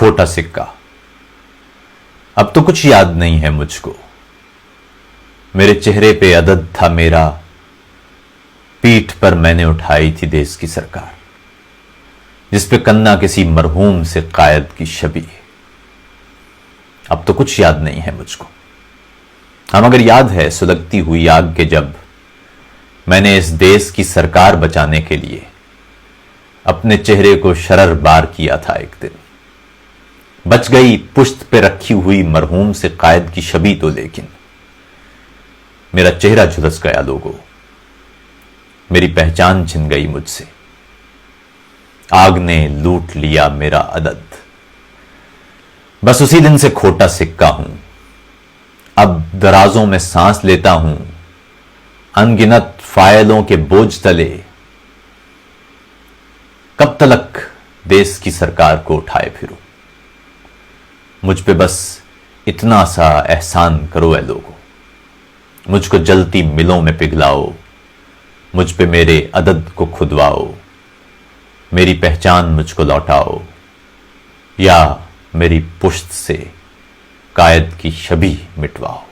खोटा सिक्का। अब तो कुछ याद नहीं है मुझको। मेरे चेहरे पे अदद था मेरा, पीठ पर मैंने उठाई थी देश की सरकार, जिस पे कन्ना किसी मरहूम से कायद की छवि। अब तो कुछ याद नहीं है मुझको। हाँ, मगर याद है सुलगती हुई आग के जब मैंने इस देश की सरकार बचाने के लिए अपने चेहरे को शरर बार किया था। एक दिन बच गई पुश्त पे रखी हुई मरहूम से कायद की छवि तो, लेकिन मेरा चेहरा झुलस गया लोगों, मेरी पहचान छिन गई मुझसे। आग ने लूट लिया मेरा अदद। बस उसी दिन से खोटा सिक्का हूं। अब दराजों में सांस लेता हूं, अनगिनत फाइलों के बोझ तले। कब तलक देश की सरकार को उठाए फिरूं। मुझ पे बस इतना सा एहसान करो ऐ लोगों, मुझको जलती मिलों में पिघलाओ, मुझ पे मेरे अदद को खुदवाओ, मेरी पहचान मुझको लौटाओ, या मेरी पुश्त से कायद की छवि मिटवाओ।